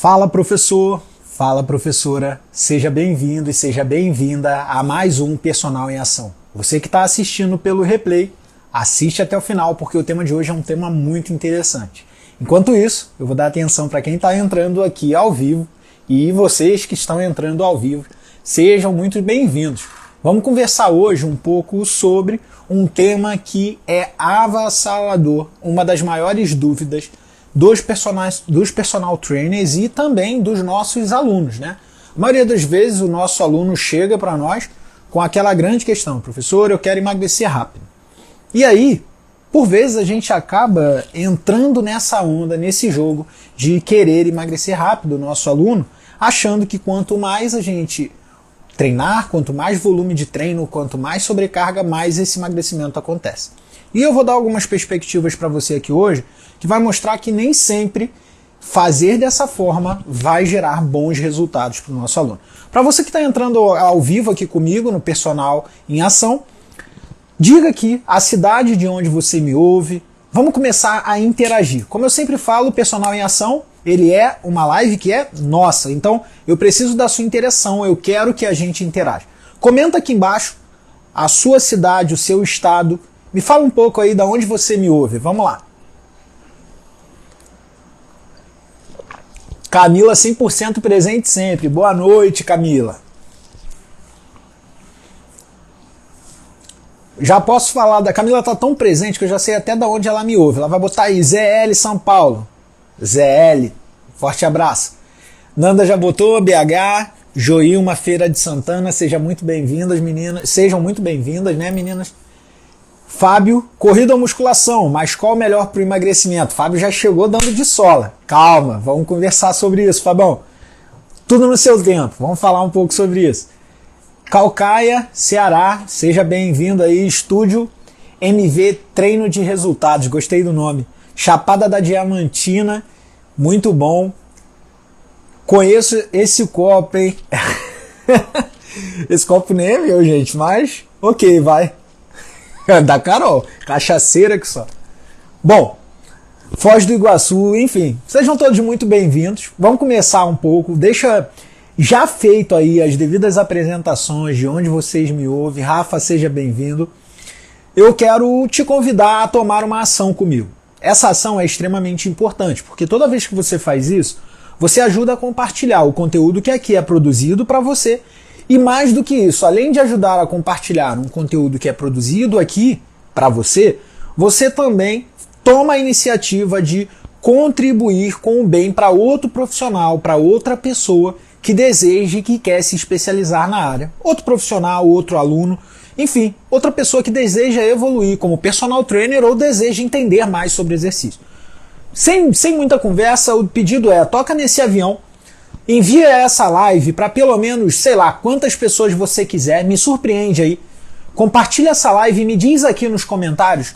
Fala professor, fala professora, seja bem-vindo e seja bem-vinda a mais um Personal em Ação. Você que está assistindo pelo replay, assiste até o final porque o tema de hoje é um tema muito interessante. Enquanto isso, eu vou dar atenção para quem está entrando aqui ao vivo e vocês que estão entrando ao vivo, sejam muito bem-vindos. Vamos conversar hoje um pouco sobre um tema que é avassalador, uma das maiores dúvidas dos personal trainers e também dos nossos alunos, né? A maioria das vezes o nosso aluno chega para nós com aquela grande questão: professor, eu quero emagrecer rápido. E aí, por vezes a gente acaba entrando nessa onda, nesse jogo de querer emagrecer rápido o nosso aluno, achando que quanto mais a gente treinar, quanto mais volume de treino, quanto mais sobrecarga, mais esse emagrecimento acontece. E eu vou dar algumas perspectivas para você aqui hoje, que vai mostrar que nem sempre fazer dessa forma vai gerar bons resultados para o nosso aluno. Para você que está entrando ao vivo aqui comigo no Personal em Ação, diga aqui a cidade de onde você me ouve. Vamos começar a interagir. Como eu sempre falo, o Personal em Ação, ele é uma live que é nossa. Então, eu preciso da sua interação, eu quero que a gente interaja. Comenta aqui embaixo a sua cidade, o seu estado. Me fala um pouco aí de onde você me ouve. Vamos lá. Camila 100% presente sempre. Boa noite, Camila. Já posso falar da Camila, tá tão presente que eu já sei até de onde ela me ouve. Ela vai botar aí ZL São Paulo. ZL, forte abraço. Nanda já botou BH, Joilma Feira de Santana, sejam muito bem-vindas, meninas. Sejam muito bem-vindas, né, meninas? Fábio, corrida ou musculação, mas qual o melhor para o emagrecimento? Fábio já chegou dando de sola. Calma, vamos conversar sobre isso, Fabão. Tudo no seu tempo, vamos falar um pouco sobre isso. Calcaia, Ceará, seja bem-vindo aí, Estúdio MV Treino de Resultados, gostei do nome. Chapada da Diamantina, muito bom. Conheço esse copo, hein? Esse copo nem é meu, gente, mas ok, vai. Da Carol, cachaceira que só. Bom, Foz do Iguaçu, enfim, sejam todos muito bem-vindos. Vamos começar um pouco, deixa já feito aí as devidas apresentações de onde vocês me ouvem. Rafa, seja bem-vindo. Eu quero te convidar a tomar uma ação comigo. Essa ação é extremamente importante, porque toda vez que você faz isso, você ajuda a compartilhar o conteúdo que aqui é produzido para você. E mais do que isso, além de ajudar a compartilhar um conteúdo que é produzido aqui para você, você também toma a iniciativa de contribuir com o bem para outro profissional, para outra pessoa que deseje, que quer se especializar na área. Outro profissional, outro aluno, enfim, outra pessoa que deseja evoluir como personal trainer ou deseja entender mais sobre exercício. Sem muita conversa, o pedido é: toca nesse avião, envia essa live para pelo menos, sei lá, quantas pessoas você quiser, me surpreende aí. Compartilha essa live e me diz aqui nos comentários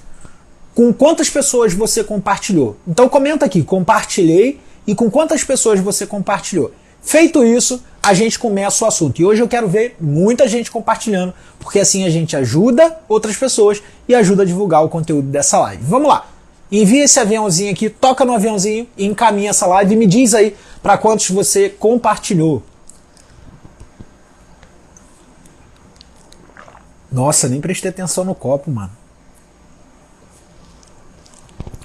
com quantas pessoas você compartilhou. Então comenta aqui, compartilhei, e com quantas pessoas você compartilhou. Feito isso, a gente começa o assunto. E hoje eu quero ver muita gente compartilhando, porque assim a gente ajuda outras pessoas e ajuda a divulgar o conteúdo dessa live. Vamos lá. Envia esse aviãozinho aqui, toca no aviãozinho e encaminha essa live e me diz aí para quantos você compartilhou. Nossa, nem prestei atenção no copo, mano.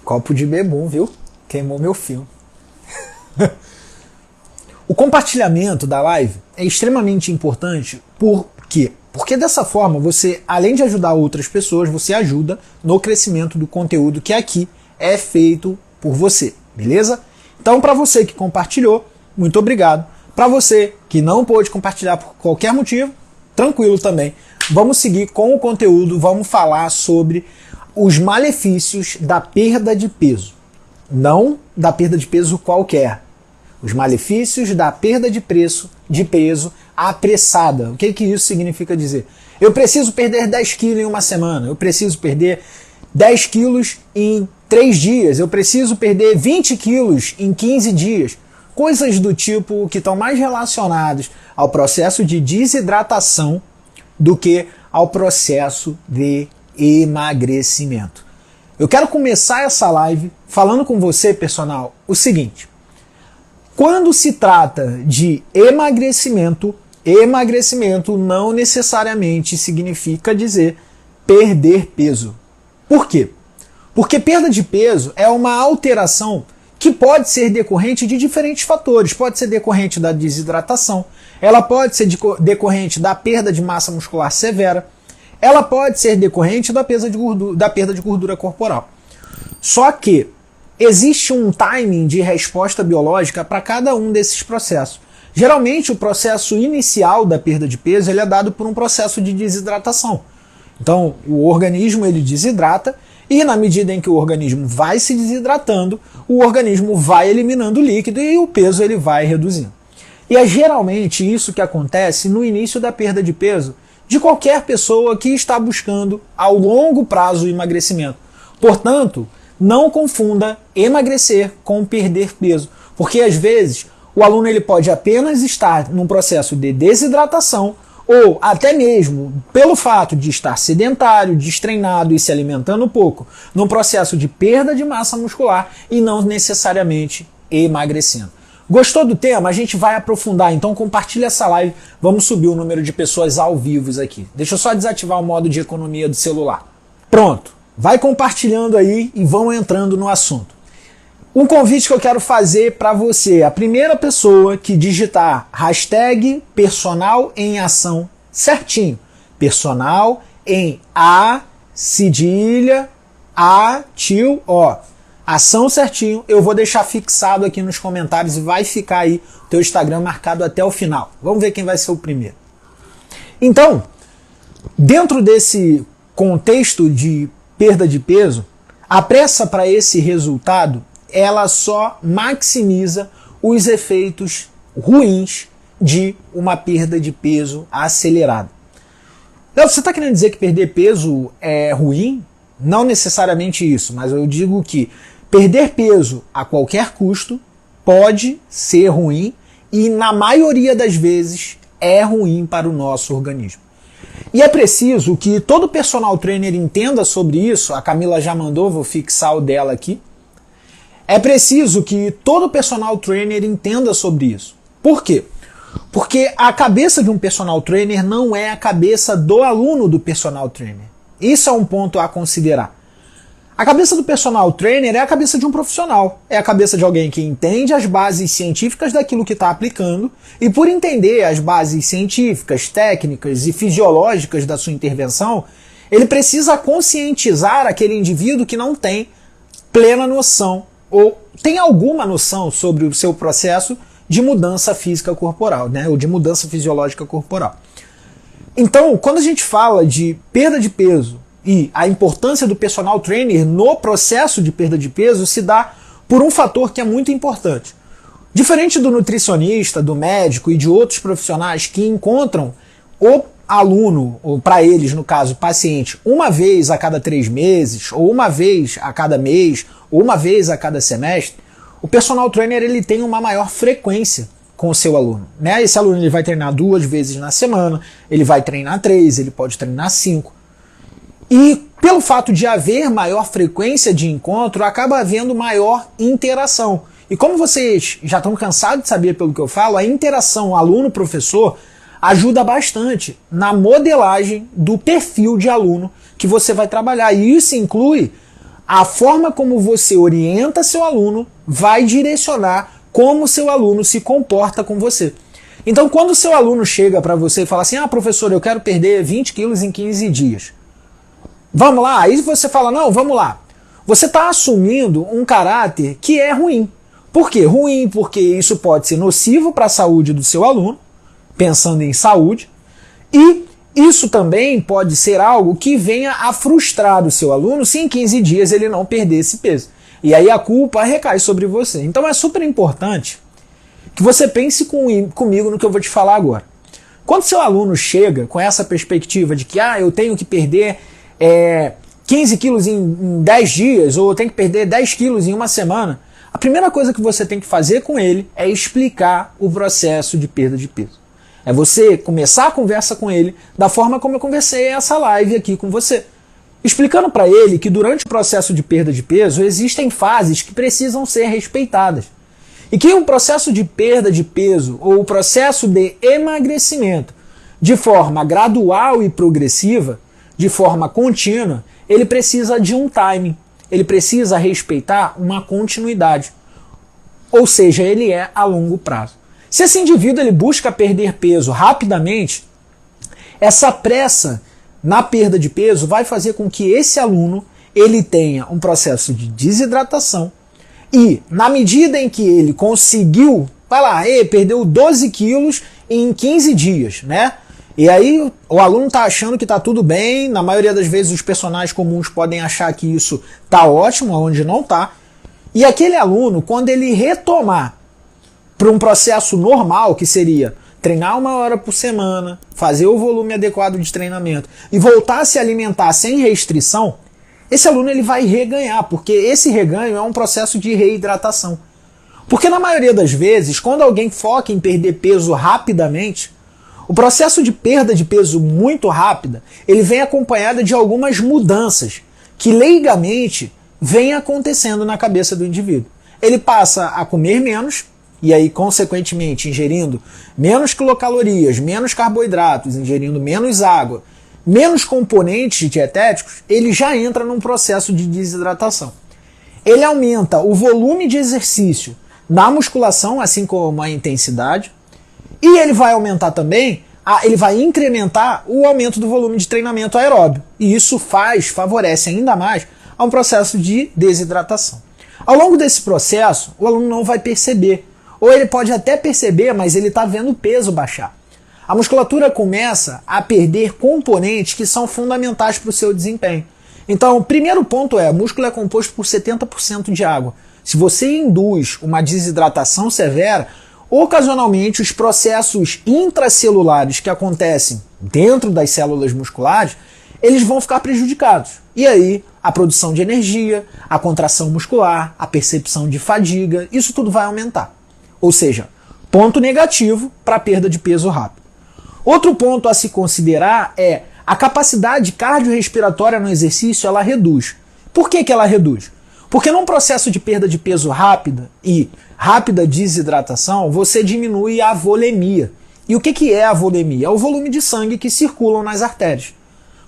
Copo de bebum, viu? Queimou meu filme. O compartilhamento da live é extremamente importante. Por quê? Porque dessa forma você, além de ajudar outras pessoas, você ajuda no crescimento do conteúdo que aqui é feito por você, beleza? Então, para você que compartilhou, muito obrigado. Para você que não pôde compartilhar por qualquer motivo, tranquilo também. Vamos seguir com o conteúdo, vamos falar sobre os malefícios da perda de peso. Não da perda de peso qualquer. Os malefícios da perda de peso apressada. O que isso significa dizer? Eu preciso perder 10 quilos em uma semana. Eu preciso perder 10 quilos em 3 dias. Eu preciso perder 20 quilos em 15 dias. Coisas do tipo que estão mais relacionadas ao processo de desidratação do que ao processo de emagrecimento. Eu quero começar essa live falando com você, personal, o seguinte: Quando se trata de emagrecimento, emagrecimento não necessariamente significa dizer perder peso. Por quê? Porque perda de peso é uma alteração que pode ser decorrente de diferentes fatores. Pode ser decorrente da desidratação, ela pode ser decorrente da perda de massa muscular severa, ela pode ser decorrente da perda de gordura corporal. Só que existe um timing de resposta biológica para cada um desses processos. Geralmente o processo inicial da perda de peso ele é dado por um processo de desidratação. Então o organismo ele desidrata e na medida em que o organismo vai se desidratando, o organismo vai eliminando líquido e o peso ele vai reduzindo. E é geralmente isso que acontece no início da perda de peso de qualquer pessoa que está buscando ao longo prazo o emagrecimento. Portanto, não confunda emagrecer com perder peso, porque às vezes o aluno ele pode apenas estar num processo de desidratação ou até mesmo pelo fato de estar sedentário, destreinado e se alimentando pouco, num processo de perda de massa muscular e não necessariamente emagrecendo. Gostou do tema? A gente vai aprofundar, então compartilha essa live, vamos subir o número de pessoas ao vivo aqui. Deixa eu só desativar o modo de economia do celular. Pronto, vai compartilhando aí e vão entrando no assunto. Um convite que eu quero fazer para você, a primeira pessoa que digitar hashtag personal em ação certinho, personal em A, cedilha, A, tio, ó, ação certinho, eu vou deixar fixado aqui nos comentários e vai ficar aí o teu Instagram marcado até o final. Vamos ver quem vai ser o primeiro. Então, dentro desse contexto de perda de peso, a pressa para esse resultado ela só maximiza os efeitos ruins de uma perda de peso acelerada. Então, você está querendo dizer que perder peso é ruim? Não necessariamente isso, mas eu digo que perder peso a qualquer custo pode ser ruim e na maioria das vezes é ruim para o nosso organismo. E é preciso que todo personal trainer entenda sobre isso, a Camila já mandou, vou fixar o dela aqui. É preciso que todo personal trainer entenda sobre isso. Por quê? Porque a cabeça de um personal trainer não é a cabeça do aluno do personal trainer. Isso é um ponto a considerar. A cabeça do personal trainer é a cabeça de um profissional. É a cabeça de alguém que entende as bases científicas daquilo que está aplicando e por entender as bases científicas, técnicas e fisiológicas da sua intervenção, ele precisa conscientizar aquele indivíduo que não tem plena noção ou tem alguma noção sobre o seu processo de mudança física corporal, né, ou de mudança fisiológica corporal. Então, quando a gente fala de perda de peso e a importância do personal trainer no processo de perda de peso se dá por um fator que é muito importante. Diferente do nutricionista, do médico e de outros profissionais que encontram o aluno, ou para eles, no caso, paciente, uma vez a cada 3 meses, ou uma vez a cada mês, ou uma vez a cada semestre, o personal trainer ele tem uma maior frequência com o seu aluno. Né? Esse aluno ele vai treinar 2 vezes na semana, ele vai treinar 3, ele pode treinar 5. E pelo fato de haver maior frequência de encontro, acaba havendo maior interação. E como vocês já estão cansados de saber pelo que eu falo, a interação aluno-professor ajuda bastante na modelagem do perfil de aluno que você vai trabalhar. E isso inclui a forma como você orienta seu aluno, vai direcionar como seu aluno se comporta com você. Então, quando o seu aluno chega para você e fala assim, professor, eu quero perder 20 quilos em 15 dias. Vamos lá? Aí você fala, não, vamos lá. Você está assumindo um caráter que é ruim. Por quê? Ruim porque isso pode ser nocivo para a saúde do seu aluno, pensando em saúde, e isso também pode ser algo que venha a frustrar o seu aluno se em 15 dias ele não perder esse peso. E aí a culpa recai sobre você. Então é super importante que você pense comigo no que eu vou te falar agora. Quando seu aluno chega com essa perspectiva de que eu tenho que perder 15 quilos em 10 dias, ou eu tenho que perder 10 quilos em uma semana, a primeira coisa que você tem que fazer com ele é explicar o processo de perda de peso. É você começar a conversa com ele da forma como eu conversei essa live aqui com você. Explicando para ele que durante o processo de perda de peso existem fases que precisam ser respeitadas. e que um processo de perda de peso ou o processo de emagrecimento de forma gradual e progressiva, de forma contínua, ele precisa de um timing, ele precisa respeitar uma continuidade, ou seja, ele é a longo prazo. Se esse indivíduo ele busca perder peso rapidamente, essa pressa na perda de peso vai fazer com que esse aluno ele tenha um processo de desidratação e, na medida em que ele conseguiu, vai lá, perdeu 12 quilos em 15 dias, né? E aí o aluno está achando que está tudo bem, na maioria das vezes os personagens comuns podem achar que isso está ótimo, onde não está. E aquele aluno, quando ele retomar para um processo normal, que seria treinar 1 hora por semana, fazer o volume adequado de treinamento e voltar a se alimentar sem restrição, esse aluno ele vai reganhar, porque esse reganho é um processo de reidratação. Porque na maioria das vezes, quando alguém foca em perder peso rapidamente, o processo de perda de peso muito rápida, ele vem acompanhado de algumas mudanças que leigamente vem acontecendo na cabeça do indivíduo. Ele passa a comer menos, e aí, consequentemente, ingerindo menos quilocalorias, menos carboidratos, ingerindo menos água, menos componentes dietéticos, ele já entra num processo de desidratação. Ele aumenta o volume de exercício na musculação, assim como a intensidade, e ele vai aumentar também, ele vai incrementar o aumento do volume de treinamento aeróbio. E isso favorece ainda mais a um processo de desidratação. Ao longo desse processo, o aluno não vai perceber, ou ele pode até perceber, mas ele está vendo o peso baixar. A musculatura começa a perder componentes que são fundamentais para o seu desempenho. Então, o primeiro ponto é, o músculo é composto por 70% de água. Se você induz uma desidratação severa, ocasionalmente os processos intracelulares que acontecem dentro das células musculares, eles vão ficar prejudicados. E aí, a produção de energia, a contração muscular, a percepção de fadiga, isso tudo vai aumentar. Ou seja, ponto negativo para a perda de peso rápido. Outro ponto a se considerar é a capacidade cardiorrespiratória no exercício, ela reduz. Por que ela reduz? Porque num processo de perda de peso rápida e rápida desidratação, você diminui a volemia. E o que é a volemia? É o volume de sangue que circula nas artérias.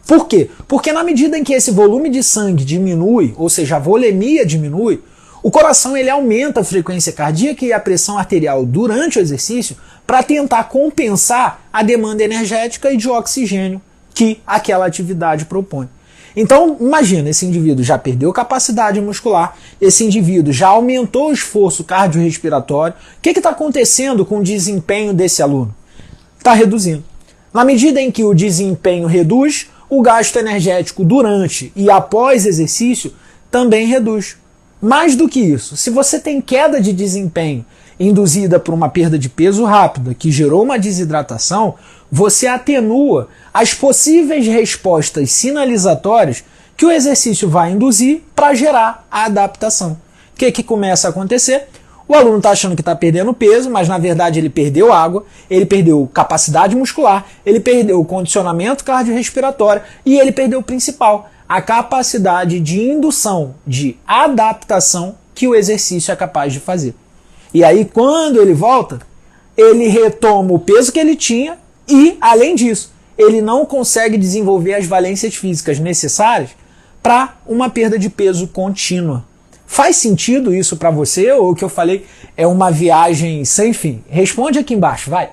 Por quê? Porque na medida em que esse volume de sangue diminui, ou seja, a volemia diminui, o coração ele aumenta a frequência cardíaca e a pressão arterial durante o exercício para tentar compensar a demanda energética e de oxigênio que aquela atividade propõe. Então, imagina, esse indivíduo já perdeu capacidade muscular, esse indivíduo já aumentou o esforço cardiorrespiratório. O que está acontecendo com o desempenho desse aluno? Está reduzindo. Na medida em que o desempenho reduz, o gasto energético durante e após exercício também reduz. Mais do que isso, se você tem queda de desempenho induzida por uma perda de peso rápida que gerou uma desidratação, você atenua as possíveis respostas sinalizatórias que o exercício vai induzir para gerar a adaptação. O que começa a acontecer? O aluno está achando que está perdendo peso, mas na verdade ele perdeu água, ele perdeu capacidade muscular, ele perdeu o condicionamento cardiorrespiratório e ele perdeu o principal, a capacidade de indução, de adaptação que o exercício é capaz de fazer. E aí, quando ele volta, ele retoma o peso que ele tinha e, além disso, ele não consegue desenvolver as valências físicas necessárias para uma perda de peso contínua. Faz sentido isso para você ou o que eu falei é uma viagem sem fim? Responde aqui embaixo, vai.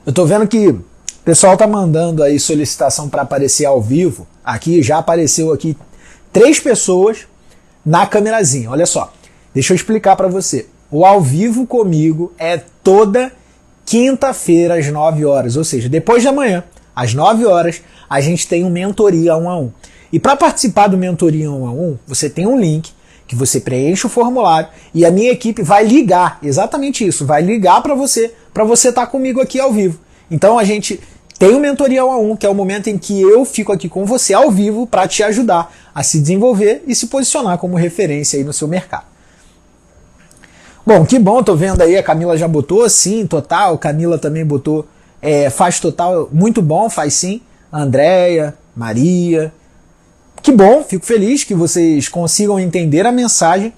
Eu tô vendo que o pessoal tá mandando aí solicitação para aparecer ao vivo. Aqui já apareceu aqui 3 pessoas na câmerazinha. Olha só. Deixa eu explicar para você. O ao vivo comigo é toda quinta-feira às 9 horas, ou seja, depois de amanhã, às 9 horas, a gente tem um mentoria 1 a 1. E para participar do mentoria 1 a 1, você tem um link que você preenche o formulário e a minha equipe vai ligar, exatamente isso, vai ligar para você estar comigo aqui ao vivo. Então a gente tem o mentoria 1 a 1, que é o momento em que eu fico aqui com você ao vivo para te ajudar a se desenvolver e se posicionar como referência aí no seu mercado. Bom, que bom, tô vendo aí, a Camila já botou, sim, total, a Camila também botou, faz total, muito bom, faz sim, a Andréia, Maria, que bom, fico feliz que vocês consigam entender a mensagem.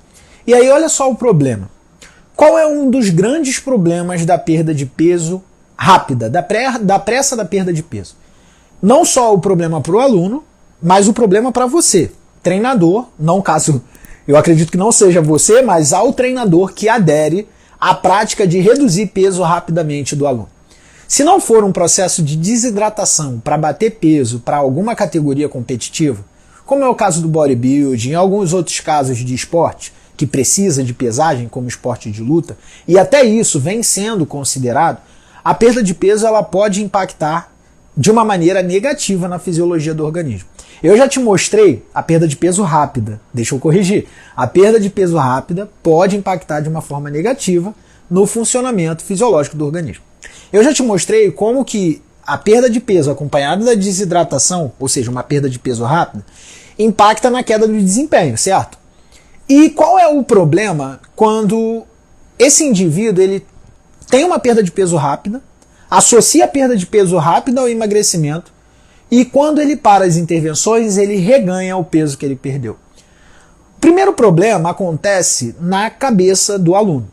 E aí olha só o problema, Qual é um dos grandes problemas da perda de peso rápida, da pressa da perda de peso? Não só o problema para o aluno, mas o problema para você, treinador, não caso eu acredito que não seja você, mas ao treinador que adere à prática de reduzir peso rapidamente do aluno. Se não for um processo de desidratação para bater peso para alguma categoria competitiva, como é o caso do bodybuilding, alguns outros casos de esporte que precisa de pesagem, como esporte de luta, e até isso vem sendo considerado, a perda de peso ela pode impactar de uma maneira negativa na fisiologia do organismo. Eu já te mostrei a perda de peso rápida, deixa eu corrigir. A perda de peso rápida pode impactar de uma forma negativa no funcionamento fisiológico do organismo. Eu já te mostrei como que a perda de peso acompanhada da desidratação, ou seja, uma perda de peso rápida, impacta na queda do desempenho, certo? E qual é o problema quando esse indivíduo ele tem uma perda de peso rápida, associa a perda de peso rápida ao emagrecimento, e quando ele para as intervenções, ele reganha o peso que ele perdeu. O primeiro problema acontece na cabeça do aluno.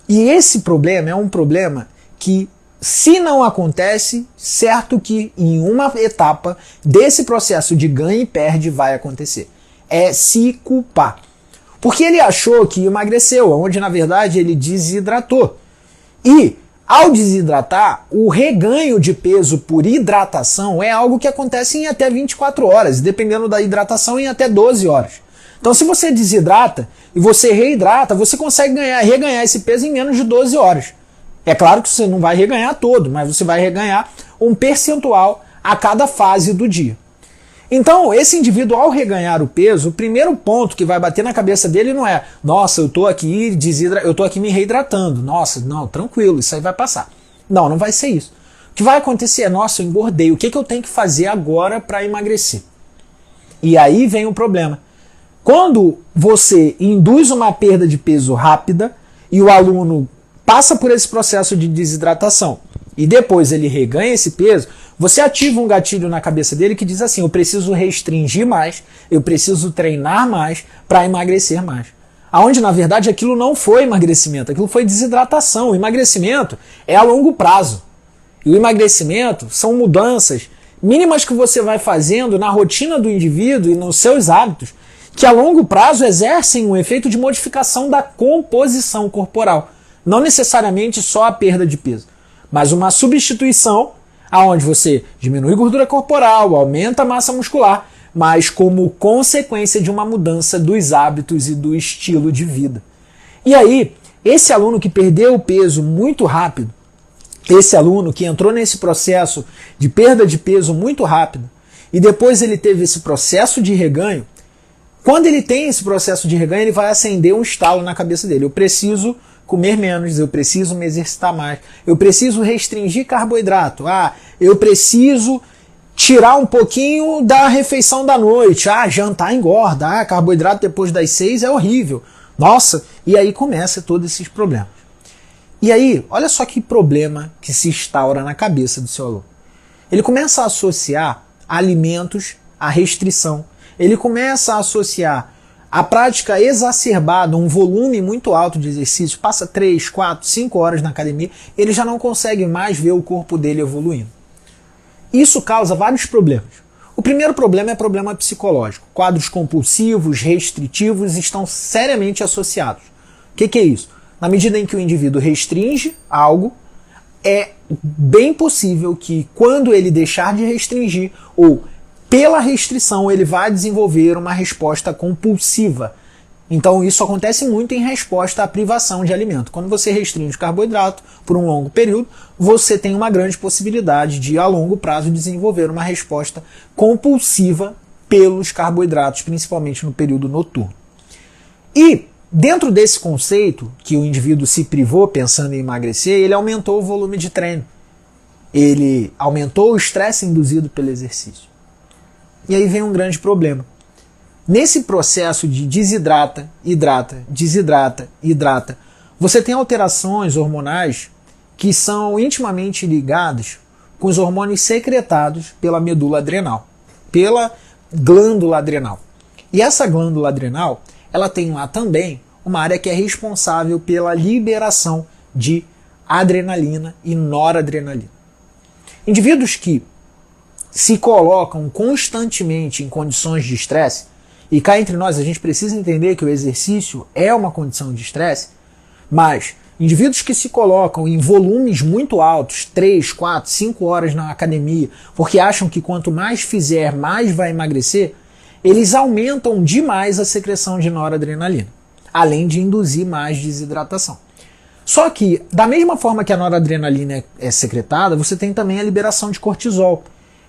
E esse problema é um problema que, se não acontece, certo que em uma etapa desse processo de ganho e perde vai acontecer. É se culpar. Porque ele achou que emagreceu, onde na verdade ele desidratou. E ao desidratar, o reganho de peso por hidratação é algo que acontece em até 24 horas, dependendo da hidratação, em até 12 horas. Então, se você desidrata e você reidrata, você consegue reganhar esse peso em menos de 12 horas. É claro que você não vai reganhar todo, mas você vai reganhar um percentual a cada fase do dia. Então, esse indivíduo, ao reganhar o peso, o primeiro ponto que vai bater na cabeça dele não é nossa, eu tô aqui me reidratando. Nossa, não, tranquilo, isso aí vai passar. Não, não vai ser isso. O que vai acontecer é, nossa, eu engordei, o que eu tenho que fazer agora para emagrecer? E aí vem o problema. Quando você induz uma perda de peso rápida e o aluno passa por esse processo de desidratação e depois ele reganha esse peso, você ativa um gatilho na cabeça dele que diz assim, eu preciso restringir mais, eu preciso treinar mais para emagrecer mais. Aonde, na verdade, aquilo não foi emagrecimento, aquilo foi desidratação. O emagrecimento é a longo prazo. E o emagrecimento são mudanças mínimas que você vai fazendo na rotina do indivíduo e nos seus hábitos, que a longo prazo exercem um efeito de modificação da composição corporal. Não necessariamente só a perda de peso, mas uma substituição aonde você diminui gordura corporal, aumenta a massa muscular, mas como consequência de uma mudança dos hábitos e do estilo de vida. E aí, esse aluno que perdeu o peso muito rápido, esse aluno que entrou nesse processo de perda de peso muito rápido, e depois ele teve esse processo de reganho, quando ele tem esse processo de reganho, ele vai acender um estalo na cabeça dele. Eu preciso comer menos, eu preciso me exercitar mais, eu preciso restringir carboidrato, eu preciso tirar um pouquinho da refeição da noite, jantar engorda, carboidrato depois das 6 é horrível, nossa, e aí começa todos esses problemas. E aí, olha só que problema que se instaura na cabeça do seu aluno. Ele começa a associar alimentos à restrição, ele começa a associar a prática exacerbada, um volume muito alto de exercício, passa 3, 4, 5 horas na academia, ele já não consegue mais ver o corpo dele evoluindo. Isso causa vários problemas. O primeiro problema é problema psicológico. Quadros compulsivos, restritivos estão seriamente associados. O que é isso? Na medida em que o indivíduo restringe algo, é bem possível que quando ele deixar de restringir ou pela restrição, ele vai desenvolver uma resposta compulsiva. Então isso acontece muito em resposta à privação de alimento. Quando você restringe o carboidrato por um longo período, você tem uma grande possibilidade de, a longo prazo, desenvolver uma resposta compulsiva pelos carboidratos, principalmente no período noturno. E dentro desse conceito, que o indivíduo se privou pensando em emagrecer, ele aumentou o volume de treino. Ele aumentou o estresse induzido pelo exercício. E aí vem um grande problema. Nesse processo de desidrata, hidrata, desidrata, hidrata, você tem alterações hormonais que são intimamente ligadas com os hormônios secretados pela medula adrenal, pela glândula adrenal. E essa glândula adrenal, ela tem lá também uma área que é responsável pela liberação de adrenalina e noradrenalina. Indivíduos que se colocam constantemente em condições de estresse, e cá entre nós a gente precisa entender que o exercício é uma condição de estresse, mas indivíduos que se colocam em volumes muito altos, 3, 4, 5 horas na academia, porque acham que quanto mais fizer, mais vai emagrecer, eles aumentam demais a secreção de noradrenalina, além de induzir mais desidratação. Só que, da mesma forma que a noradrenalina é secretada, você tem também a liberação de cortisol.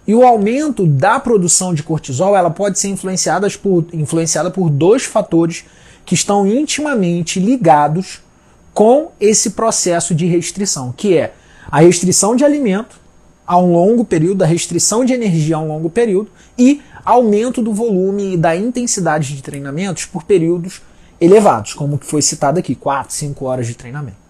E o aumento da produção de cortisol ela pode ser influenciada por dois fatores que estão intimamente ligados com esse processo de restrição, que é a restrição de alimento a um longo período, a restrição de energia a um longo período e aumento do volume e da intensidade de treinamentos por períodos elevados, como foi citado aqui, 4, 5 horas de treinamento.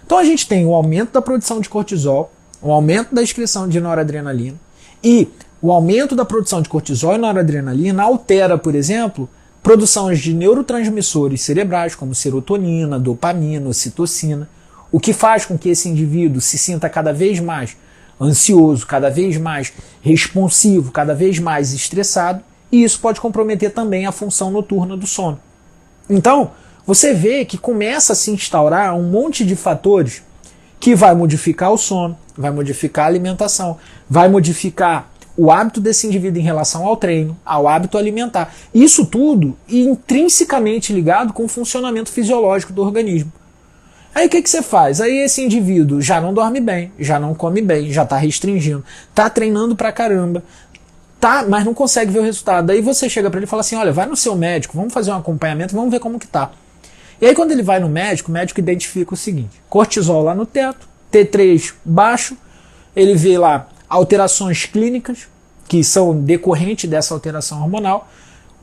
Então a gente tem o aumento da produção de cortisol, o aumento da excreção de noradrenalina e o aumento da produção de cortisol e noradrenalina altera, por exemplo, produções de neurotransmissores cerebrais, como serotonina, dopamina, ocitocina, o que faz com que esse indivíduo se sinta cada vez mais ansioso, cada vez mais responsivo, cada vez mais estressado, e isso pode comprometer também a função noturna do sono. Então, você vê que começa a se instaurar um monte de fatores que vai modificar o sono, vai modificar a alimentação, vai modificar o hábito desse indivíduo em relação ao treino, ao hábito alimentar. Isso tudo intrinsecamente ligado com o funcionamento fisiológico do organismo. Aí o que você faz? Aí esse indivíduo já não dorme bem, já não come bem, já está restringindo, está treinando pra caramba, mas não consegue ver o resultado. Aí você chega para ele e fala assim, olha, vai no seu médico, vamos fazer um acompanhamento, vamos ver como que tá. E aí quando ele vai no médico, o médico identifica o seguinte, cortisol lá no teto, T3 baixo, ele vê lá alterações clínicas, que são decorrentes dessa alteração hormonal.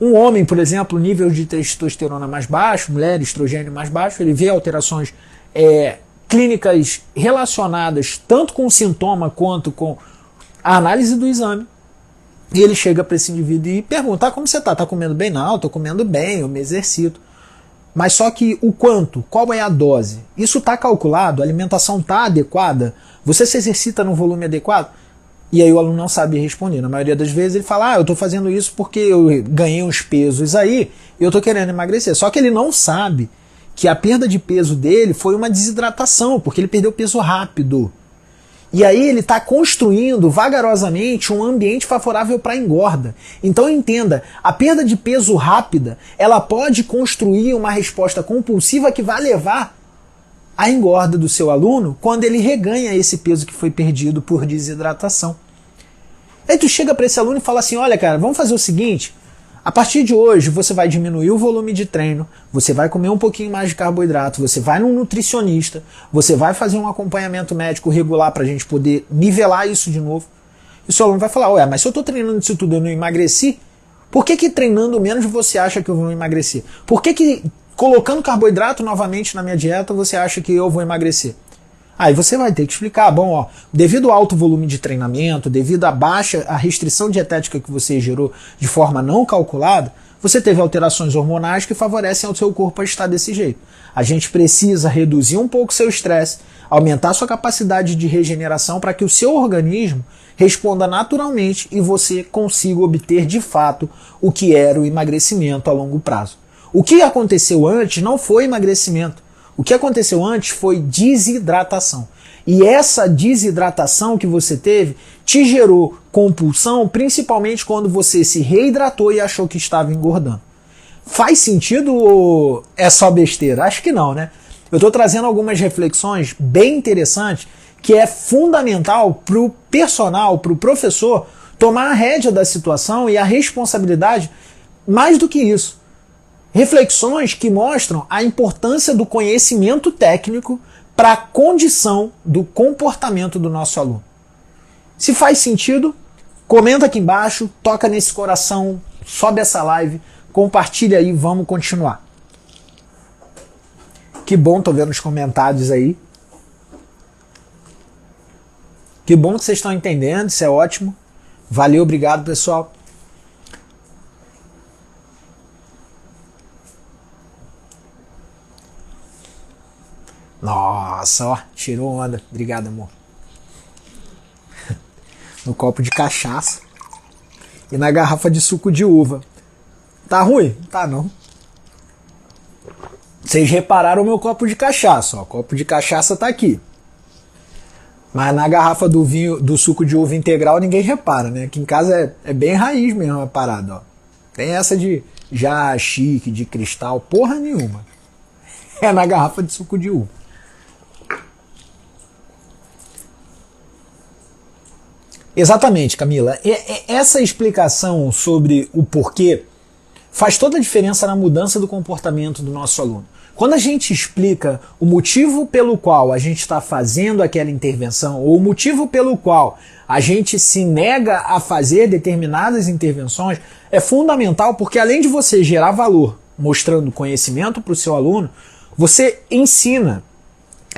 Um homem, por exemplo, nível de testosterona mais baixo, mulher, estrogênio mais baixo, ele vê alterações clínicas relacionadas tanto com o sintoma quanto com a análise do exame. E ele chega para esse indivíduo e pergunta, como você está? Está comendo bem? Não, estou comendo bem, eu me exercito. Mas só que o quanto? Qual é a dose? Isso está calculado? A alimentação está adequada? Você se exercita no volume adequado? E aí o aluno não sabe responder. Na maioria das vezes ele fala, eu estou fazendo isso porque eu ganhei uns pesos aí e eu estou querendo emagrecer. Só que ele não sabe que a perda de peso dele foi uma desidratação, porque ele perdeu peso rápido. E aí ele está construindo vagarosamente um ambiente favorável para engorda. Então entenda, a perda de peso rápida, ela pode construir uma resposta compulsiva que vai levar à engorda do seu aluno quando ele reganha esse peso que foi perdido por desidratação. Aí tu chega para esse aluno e fala assim, olha cara, vamos fazer o seguinte, a partir de hoje você vai diminuir o volume de treino, você vai comer um pouquinho mais de carboidrato, você vai num nutricionista, você vai fazer um acompanhamento médico regular para a gente poder nivelar isso de novo. E o seu aluno vai falar, mas se eu estou treinando isso tudo e eu não emagreci, por que treinando menos você acha que eu vou emagrecer? Por que colocando carboidrato novamente na minha dieta você acha que eu vou emagrecer? Aí você vai ter que explicar, devido ao alto volume de treinamento, devido à restrição dietética que você gerou de forma não calculada, você teve alterações hormonais que favorecem ao seu corpo a estar desse jeito. A gente precisa reduzir um pouco o seu estresse, aumentar sua capacidade de regeneração para que o seu organismo responda naturalmente e você consiga obter de fato o que era o emagrecimento a longo prazo. O que aconteceu antes não foi emagrecimento. O que aconteceu antes foi desidratação. E essa desidratação que você teve te gerou compulsão, principalmente quando você se reidratou e achou que estava engordando. Faz sentido ou é só besteira? Acho que não, né? Eu estou trazendo algumas reflexões bem interessantes que é fundamental para o personal, para o professor, tomar a rédea da situação e a responsabilidade mais do que isso. Reflexões que mostram a importância do conhecimento técnico para a condição do comportamento do nosso aluno. Se faz sentido, comenta aqui embaixo, toca nesse coração, sobe essa live, compartilha aí, vamos continuar. Que bom, tô vendo os comentários aí. Que bom que vocês estão entendendo, isso é ótimo. Valeu, obrigado pessoal. Nossa, ó, tirou onda. Obrigado, amor. No copo de cachaça e na garrafa de suco de uva. Tá ruim? Tá não. Vocês repararam o meu copo de cachaça, ó. O copo de cachaça tá aqui. Mas na garrafa do vinho, do suco de uva integral, ninguém repara, né? Aqui em casa é bem raiz mesmo a parada, ó. Tem essa de já chique, de cristal, porra nenhuma. É na garrafa de suco de uva. Exatamente, Camila. Essa explicação sobre o porquê faz toda a diferença na mudança do comportamento do nosso aluno. Quando a gente explica o motivo pelo qual a gente está fazendo aquela intervenção, ou o motivo pelo qual a gente se nega a fazer determinadas intervenções, é fundamental porque além de você gerar valor, mostrando conhecimento para o seu aluno, você ensina.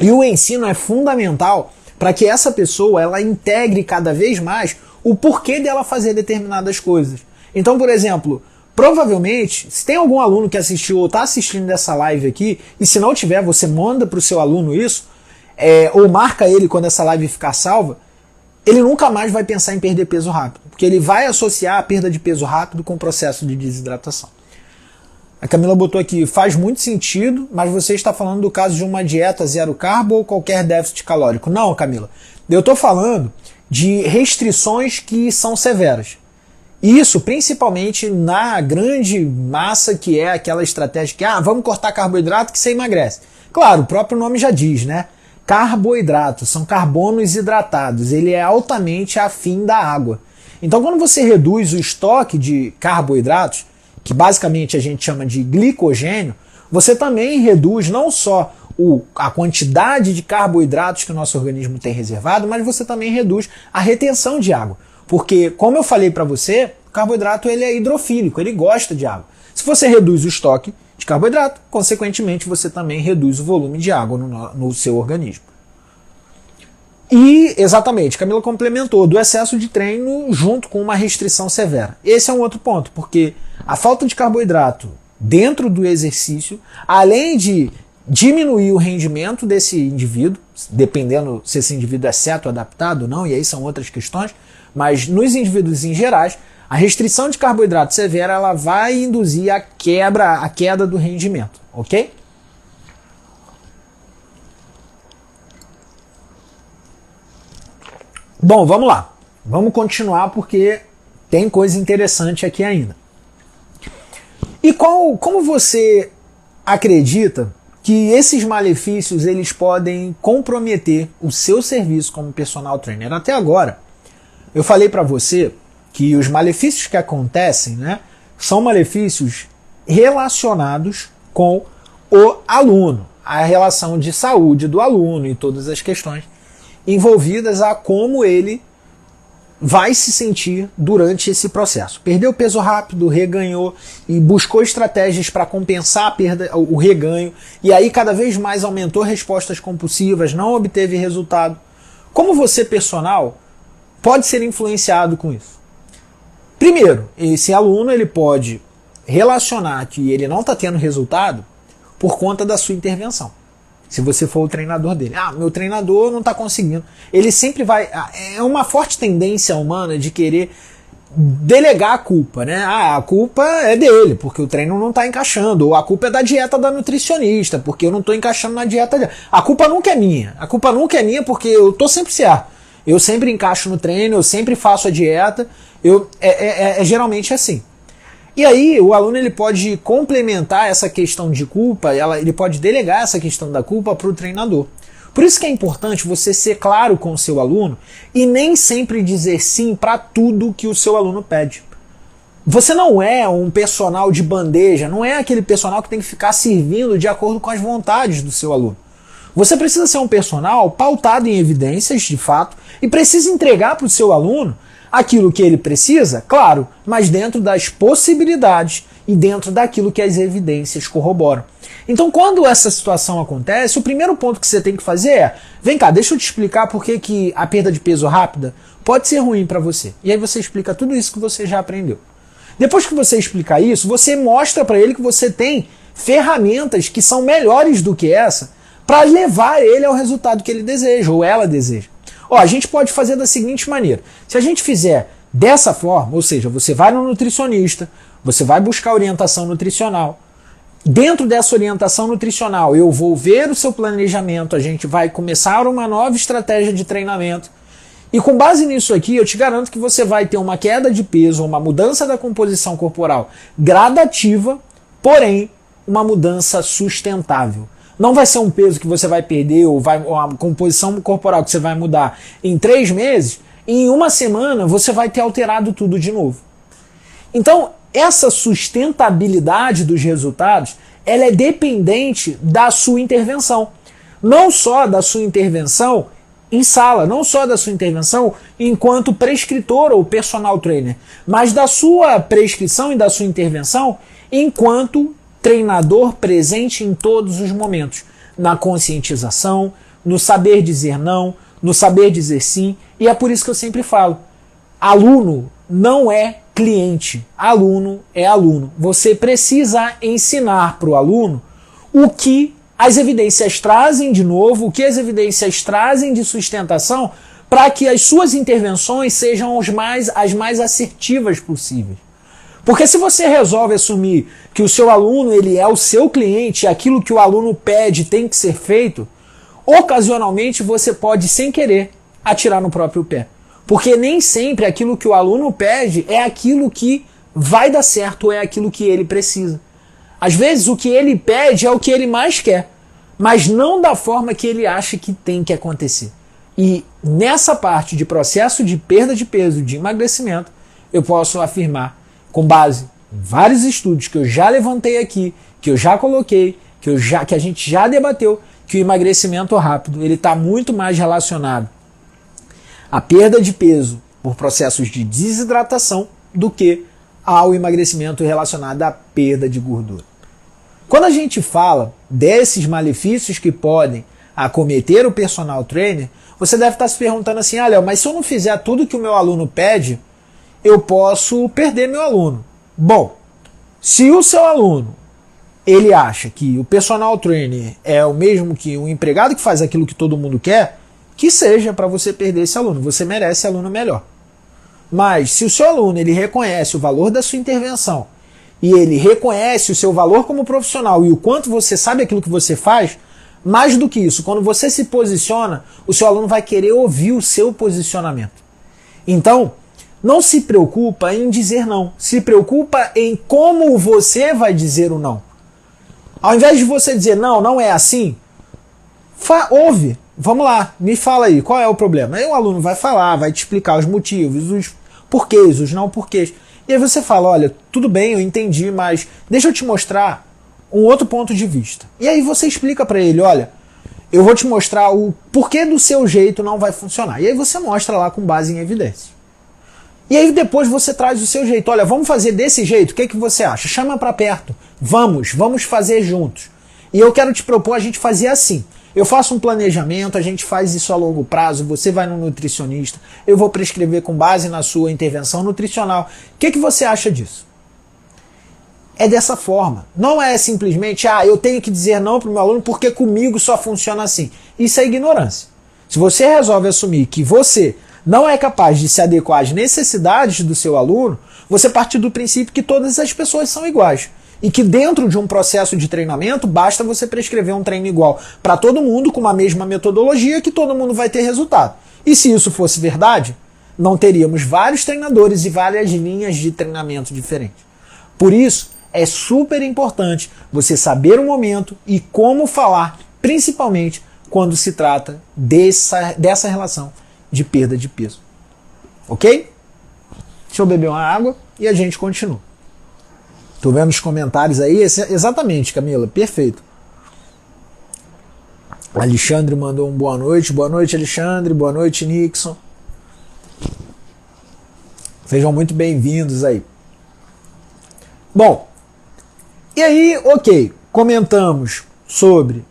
E o ensino é fundamental para que essa pessoa ela integre cada vez mais o porquê dela fazer determinadas coisas. Então, por exemplo, provavelmente, se tem algum aluno que assistiu ou está assistindo dessa live aqui, e se não tiver, você manda para o seu aluno isso, ou marca ele quando essa live ficar salva, ele nunca mais vai pensar em perder peso rápido, porque ele vai associar a perda de peso rápido com o processo de desidratação. A Camila botou aqui, faz muito sentido, mas você está falando do caso de uma dieta zero carbo ou qualquer déficit calórico. Não, Camila, eu estou falando de restrições que são severas. Isso principalmente na grande massa que é aquela estratégia que, vamos cortar carboidrato que você emagrece. Claro, o próprio nome já diz, né? Carboidratos são carbonos hidratados, ele é altamente afim da água. Então quando você reduz o estoque de carboidratos, que basicamente a gente chama de glicogênio, você também reduz não só a quantidade de carboidratos que o nosso organismo tem reservado, mas você também reduz a retenção de água. Porque, como eu falei para você, o carboidrato ele é hidrofílico, ele gosta de água. Se você reduz o estoque de carboidrato, consequentemente você também reduz o volume de água no seu organismo. E, exatamente, Camila complementou, do excesso de treino junto com uma restrição severa. Esse é um outro ponto, porque a falta de carboidrato dentro do exercício, além de diminuir o rendimento desse indivíduo, dependendo se esse indivíduo é certo, adaptado ou não, e aí são outras questões, mas nos indivíduos em gerais, a restrição de carboidrato severa ela vai induzir a queda do rendimento, ok? Bom, vamos lá. Vamos continuar porque tem coisa interessante aqui ainda. E como você acredita que esses malefícios eles podem comprometer o seu serviço como personal trainer? Até agora, eu falei para você que os malefícios que acontecem, né, são malefícios relacionados com o aluno, a relação de saúde do aluno e todas as questões envolvidas a como ele vai se sentir durante esse processo. Perdeu peso rápido, reganhou e buscou estratégias para compensar a perda, o reganho, e aí cada vez mais aumentou respostas compulsivas, não obteve resultado. Como você, personal, pode ser influenciado com isso? Primeiro, esse aluno ele pode relacionar que ele não está tendo resultado por conta da sua intervenção. Se você for o treinador dele. Meu treinador não está conseguindo. Ele sempre vai... É uma forte tendência humana de querer delegar a culpa, né? A culpa é dele, porque o treino não está encaixando. Ou a culpa é da dieta da nutricionista, porque eu não estou encaixando na dieta dela. A culpa nunca é minha. A culpa nunca é minha porque eu estou sempre certo. Eu sempre encaixo no treino, eu sempre faço a dieta. Geralmente assim. E aí o aluno ele pode complementar essa questão de culpa, ele pode delegar essa questão da culpa para o treinador. Por isso que é importante você ser claro com o seu aluno e nem sempre dizer sim para tudo que o seu aluno pede. Você não é um personal de bandeja, não é aquele personal que tem que ficar servindo de acordo com as vontades do seu aluno. Você precisa ser um personal pautado em evidências, de fato, e precisa entregar para o seu aluno aquilo que ele precisa, claro, mas dentro das possibilidades e dentro daquilo que as evidências corroboram. Então, quando essa situação acontece, o primeiro ponto que você tem que fazer é: vem cá, deixa eu te explicar por que a perda de peso rápida pode ser ruim para você. E aí você explica tudo isso que você já aprendeu. Depois que você explicar isso, você mostra para ele que você tem ferramentas que são melhores do que essa para levar ele ao resultado que ele deseja ou ela deseja. Ó, a gente pode fazer da seguinte maneira. Se a gente fizer dessa forma, ou seja, você vai no nutricionista, você vai buscar orientação nutricional. Dentro dessa orientação nutricional, eu vou ver o seu planejamento, a gente vai começar uma nova estratégia de treinamento. E com base nisso aqui, eu te garanto que você vai ter uma queda de peso, uma mudança da composição corporal gradativa, porém, uma mudança sustentável. Não vai ser um peso que você vai perder ou uma composição corporal que você vai mudar em 3 meses, e em 1 semana você vai ter alterado tudo de novo. Então, essa sustentabilidade dos resultados, ela é dependente da sua intervenção. Não só da sua intervenção em sala, não só da sua intervenção enquanto prescritor ou personal trainer, mas da sua prescrição e da sua intervenção enquanto treinador presente em todos os momentos, na conscientização, no saber dizer não, no saber dizer sim, e é por isso que eu sempre falo, aluno não é cliente, aluno é aluno. Você precisa ensinar para o aluno o que as evidências trazem de novo, o que as evidências trazem de sustentação, para que as suas intervenções sejam as mais assertivas possíveis. Porque se você resolve assumir que o seu aluno ele é o seu cliente, aquilo que o aluno pede tem que ser feito, ocasionalmente você pode, sem querer, atirar no próprio pé. Porque nem sempre aquilo que o aluno pede é aquilo que vai dar certo ou é aquilo que ele precisa. Às vezes o que ele pede é o que ele mais quer, mas não da forma que ele acha que tem que acontecer. E nessa parte de processo de perda de peso, de emagrecimento, eu posso afirmar, com base em vários estudos que eu já levantei aqui, que eu já coloquei, que a gente já debateu, que o emagrecimento rápido ele está muito mais relacionado à perda de peso por processos de desidratação do que ao emagrecimento relacionado à perda de gordura. Quando a gente fala desses malefícios que podem acometer o personal trainer, você deve estar se perguntando assim, Léo, mas se eu não fizer tudo que o meu aluno pede, eu posso perder meu aluno. Bom, se o seu aluno ele acha que o personal trainer é o mesmo que um empregado que faz aquilo que todo mundo quer, que seja para você perder esse aluno, você merece aluno melhor. Mas se o seu aluno ele reconhece o valor da sua intervenção e ele reconhece o seu valor como profissional e o quanto você sabe aquilo que você faz, mais do que isso, quando você se posiciona, o seu aluno vai querer ouvir o seu posicionamento. Então, não se preocupa em dizer não, se preocupa em como você vai dizer o não. Ao invés de você dizer não, não é assim, ouve, vamos lá, me fala aí, qual é o problema? Aí o aluno vai falar, vai te explicar os motivos, os porquês, os não porquês. E aí você fala, olha, tudo bem, eu entendi, mas deixa eu te mostrar um outro ponto de vista. E aí você explica para ele, olha, eu vou te mostrar o porquê do seu jeito não vai funcionar. E aí você mostra lá com base em evidência. E aí depois você traz o seu jeito. Olha, vamos fazer desse jeito, o que você acha? Chama para perto. Vamos fazer juntos. E eu quero te propor a gente fazer assim. Eu faço um planejamento, a gente faz isso a longo prazo, você vai no nutricionista, eu vou prescrever com base na sua intervenção nutricional. O que você acha disso? É dessa forma. Não é simplesmente, eu tenho que dizer não para o meu aluno porque comigo só funciona assim. Isso é ignorância. Se você resolve assumir que você não é capaz de se adequar às necessidades do seu aluno, você parte do princípio que todas as pessoas são iguais. E que dentro de um processo de treinamento, basta você prescrever um treino igual para todo mundo, com uma mesma metodologia, que todo mundo vai ter resultado. E se isso fosse verdade, não teríamos vários treinadores e várias linhas de treinamento diferentes. Por isso, é super importante você saber o momento e como falar, principalmente quando se trata dessa relação de perda de peso. Ok? Deixa eu beber uma água e a gente continua. Tô vendo os comentários aí, exatamente, Camila, perfeito. Alexandre mandou um boa noite, Alexandre, boa noite, Nixon. Sejam muito bem-vindos aí. Bom, e aí, ok, comentamos sobre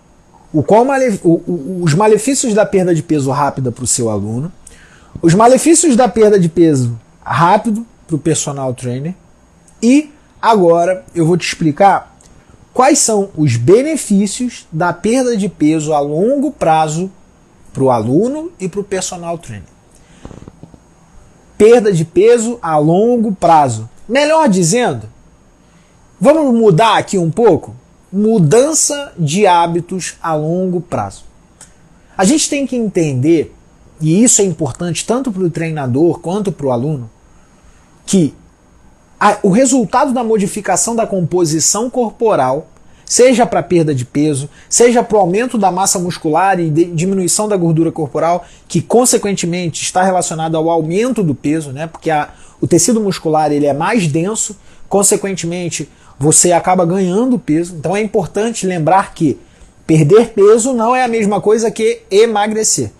os malefícios da perda de peso rápida para o seu aluno, os malefícios da perda de peso rápido para o personal trainer e agora eu vou te explicar quais são os benefícios da perda de peso a longo prazo para o aluno e para o personal trainer. Perda de peso a longo prazo. Melhor dizendo, vamos mudar aqui um pouco? Mudança de hábitos a longo prazo. A gente tem que entender, e isso é importante tanto para o treinador quanto para o aluno, que o resultado da modificação da composição corporal, seja para perda de peso, seja para o aumento da massa muscular e diminuição da gordura corporal, que consequentemente está relacionado ao aumento do peso, né? Porque o tecido muscular ele é mais denso, consequentemente você acaba ganhando peso. Então é importante lembrar que perder peso não é a mesma coisa que emagrecer.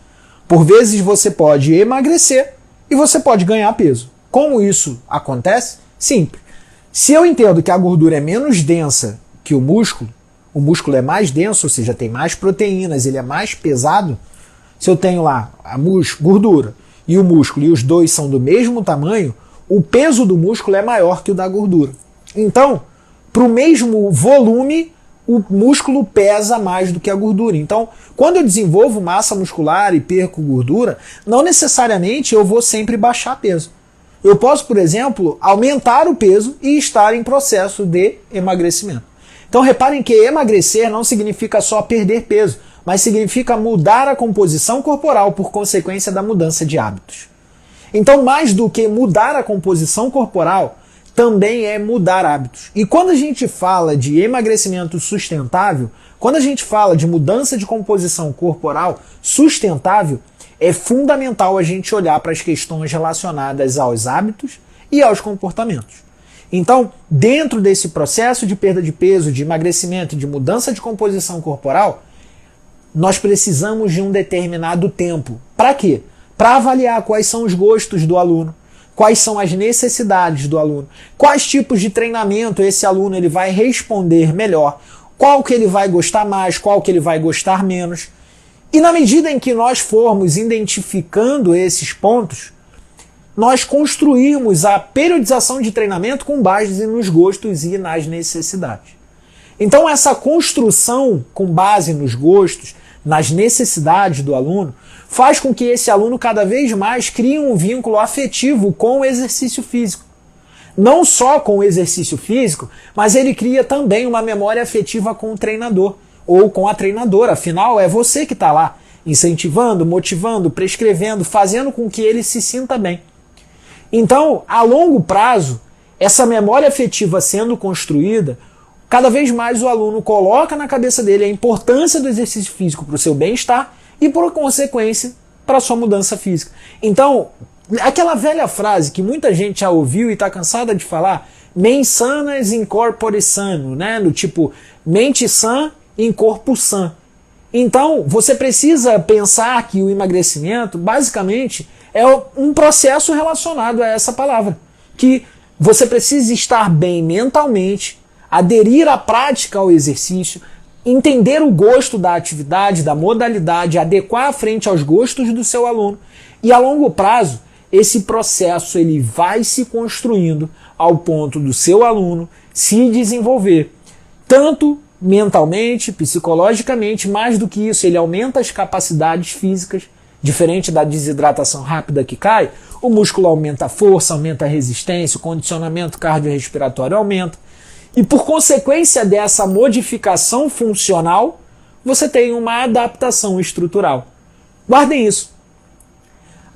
Por vezes você pode emagrecer e você pode ganhar peso. Como isso acontece? Simples. Se eu entendo que a gordura é menos densa que o músculo é mais denso, ou seja, tem mais proteínas, ele é mais pesado. Se eu tenho lá a gordura e o músculo e os dois são do mesmo tamanho, o peso do músculo é maior que o da gordura. Então, para o mesmo volume, o músculo pesa mais do que a gordura. Então, quando eu desenvolvo massa muscular e perco gordura, não necessariamente eu vou sempre baixar peso. Eu posso, por exemplo, aumentar o peso e estar em processo de emagrecimento. Então reparem que emagrecer não significa só perder peso, mas significa mudar a composição corporal por consequência da mudança de hábitos. Então, mais do que mudar a composição corporal, também é mudar hábitos. E quando a gente fala de emagrecimento sustentável, quando a gente fala de mudança de composição corporal sustentável, é fundamental a gente olhar para as questões relacionadas aos hábitos e aos comportamentos. Então, dentro desse processo de perda de peso, de emagrecimento e de mudança de composição corporal, nós precisamos de um determinado tempo. Para quê? Para avaliar quais são os gostos do aluno, quais são as necessidades do aluno, quais tipos de treinamento esse aluno ele vai responder melhor, qual que ele vai gostar mais, qual que ele vai gostar menos. E na medida em que nós formos identificando esses pontos, nós construirmos a periodização de treinamento com base nos gostos e nas necessidades. Então essa construção com base nos gostos, nas necessidades do aluno, faz com que esse aluno cada vez mais crie um vínculo afetivo com o exercício físico. Não só com o exercício físico, mas ele cria também uma memória afetiva com o treinador ou com a treinadora. Afinal, é você que está lá incentivando, motivando, prescrevendo, fazendo com que ele se sinta bem. Então, a longo prazo, essa memória afetiva sendo construída, cada vez mais o aluno coloca na cabeça dele a importância do exercício físico para o seu bem-estar e, por consequência, para a sua mudança física. Então, aquela velha frase que muita gente já ouviu e está cansada de falar, mens sanas in corpore sano, né? Do tipo, mente sã em corpo sã. Então, você precisa pensar que o emagrecimento, basicamente, é um processo relacionado a essa palavra. Que você precisa estar bem mentalmente, aderir à prática ao exercício, entender o gosto da atividade, da modalidade, adequar a frente aos gostos do seu aluno. E a longo prazo, esse processo ele vai se construindo ao ponto do seu aluno se desenvolver, tanto mentalmente, psicologicamente, mais do que isso, ele aumenta as capacidades físicas, diferente da desidratação rápida que cai, o músculo aumenta a força, aumenta a resistência, o condicionamento cardiorrespiratório aumenta, e por consequência dessa modificação funcional, você tem uma adaptação estrutural. Guardem isso.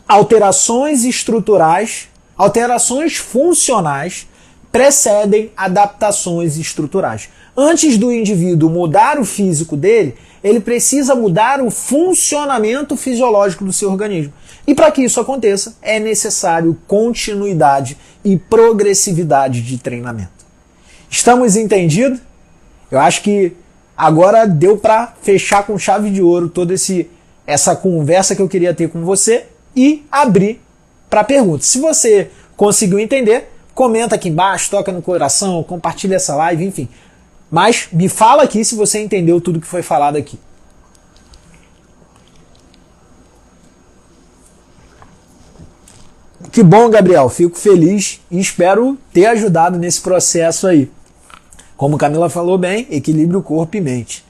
Alterações estruturais, alterações funcionais precedem adaptações estruturais. Antes do indivíduo mudar o físico dele, ele precisa mudar o funcionamento fisiológico do seu organismo. E para que isso aconteça, é necessário continuidade e progressividade de treinamento. Estamos entendidos? Eu acho que agora deu para fechar com chave de ouro toda essa conversa que eu queria ter com você e abrir para perguntas. Se você conseguiu entender, comenta aqui embaixo, toca no coração, compartilha essa live, enfim. Mas me fala aqui se você entendeu tudo que foi falado aqui. Que bom, Gabriel. Fico feliz e espero ter ajudado nesse processo aí. Como Camila falou bem, equilíbrio corpo e mente.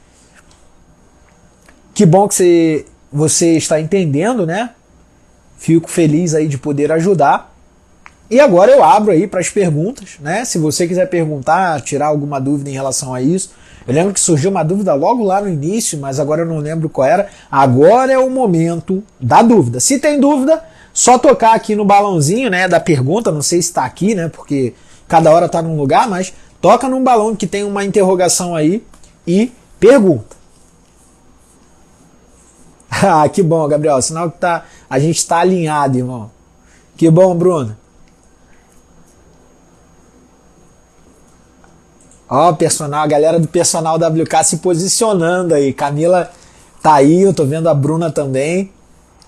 Que bom que você está entendendo, né? Fico feliz aí de poder ajudar. E agora eu abro aí para as perguntas, né? Se você quiser perguntar, tirar alguma dúvida em relação a isso. Eu lembro que surgiu uma dúvida logo lá no início, mas agora eu não lembro qual era. Agora é o momento da dúvida. Se tem dúvida, só tocar aqui no balãozinho, né, da pergunta. Não sei se está aqui, né? Porque cada hora está num lugar, mas toca num balão que tem uma interrogação aí e pergunta. Ah, que bom, Gabriel. Sinal que a gente está alinhado, irmão. Que bom, Bruno. Ó, a galera do personal WK se posicionando aí. Camila tá aí, eu tô vendo a Bruna também.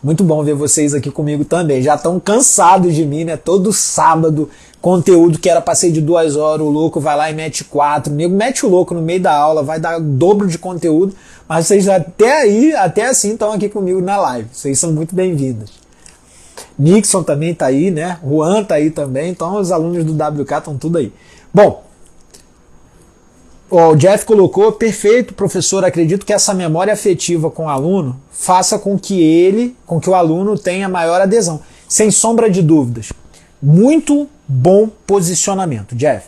Muito bom ver vocês aqui comigo também. Já estão cansados de mim, né? Todo sábado, conteúdo que era pra ser de 2 horas, o louco vai lá e mete 4. O nego mete o louco no meio da aula, vai dar o dobro de conteúdo. Mas vocês até assim estão aqui comigo na live. Vocês são muito bem-vindos. Nixon também tá aí, né? Juan tá aí também. Então os alunos do WK estão tudo aí. Bom, o Jeff colocou, perfeito, professor, acredito que essa memória afetiva com o aluno faça com que o aluno tenha maior adesão. Sem sombra de dúvidas. Muito bom posicionamento, Jeff.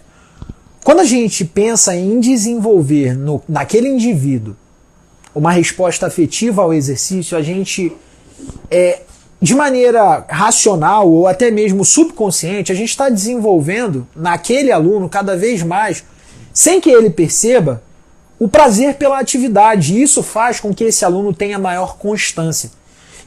Quando a gente pensa em desenvolver naquele indivíduo uma resposta afetiva ao exercício, a gente, de maneira racional ou até mesmo subconsciente, a gente está desenvolvendo naquele aluno cada vez mais, sem que ele perceba, o prazer pela atividade. E isso faz com que esse aluno tenha maior constância.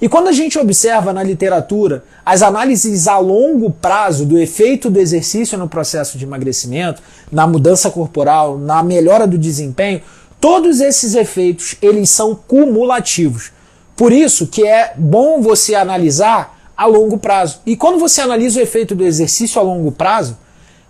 E quando a gente observa na literatura as análises a longo prazo do efeito do exercício no processo de emagrecimento, na mudança corporal, na melhora do desempenho, todos esses efeitos eles são cumulativos. Por isso que é bom você analisar a longo prazo. E quando você analisa o efeito do exercício a longo prazo,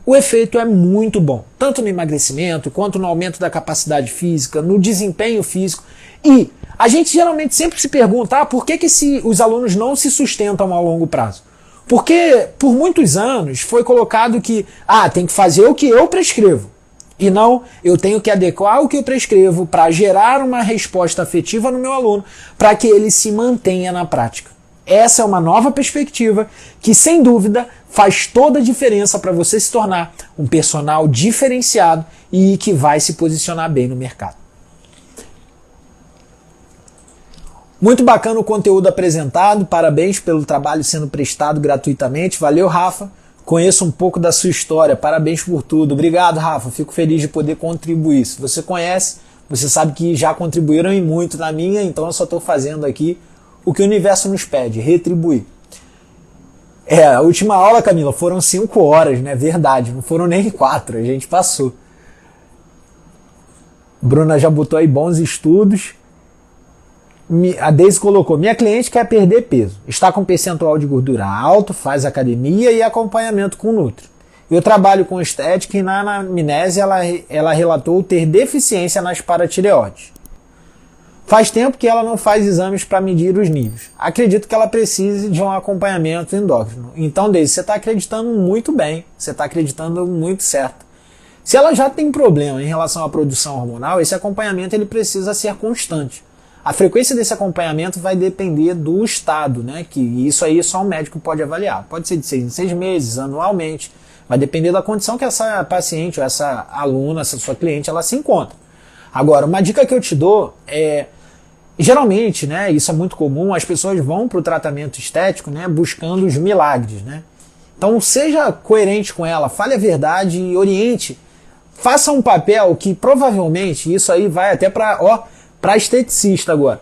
o efeito é muito bom, tanto no emagrecimento, quanto no aumento da capacidade física, no desempenho físico. E a gente geralmente sempre se pergunta, por que os alunos não se sustentam a longo prazo? Porque por muitos anos foi colocado que tem que fazer o que eu prescrevo. E não, eu tenho que adequar o que eu prescrevo para gerar uma resposta afetiva no meu aluno, para que ele se mantenha na prática. Essa é uma nova perspectiva que, sem dúvida, faz toda a diferença para você se tornar um personal diferenciado e que vai se posicionar bem no mercado. Muito bacana o conteúdo apresentado, parabéns pelo trabalho sendo prestado gratuitamente. Valeu, Rafa. Conheço um pouco da sua história, parabéns por tudo. Obrigado, Rafa, fico feliz de poder contribuir. Se você conhece, você sabe que já contribuíram e muito na minha, então eu só estou fazendo aqui o que o universo nos pede, retribuir. A última aula, Camila, foram 5 horas, né? Verdade, não foram nem 4, a gente passou. Bruna já botou aí bons estudos. A Deise colocou, minha cliente quer perder peso, está com percentual de gordura alto, faz academia e acompanhamento com Nutri. Eu trabalho com estética e na anamnese ela relatou ter deficiência nas paratireoides. Faz tempo que ela não faz exames para medir os níveis. Acredito que ela precise de um acompanhamento endócrino. Então, Deise, você está acreditando muito bem, você está acreditando muito certo. Se ela já tem problema em relação à produção hormonal, esse acompanhamento ele precisa ser constante. A frequência desse acompanhamento vai depender do estado, né? Que isso aí só um médico pode avaliar. Pode ser de 6 em 6 meses, anualmente. Vai depender da condição que essa paciente ou essa aluna, essa sua cliente, ela se encontra. Agora, uma dica que eu te dou é, geralmente, né, isso é muito comum, as pessoas vão para o tratamento estético, né, buscando os milagres, né? Então seja coerente com ela, fale a verdade e oriente. Faça um papel que provavelmente, isso aí vai até para esteticista agora.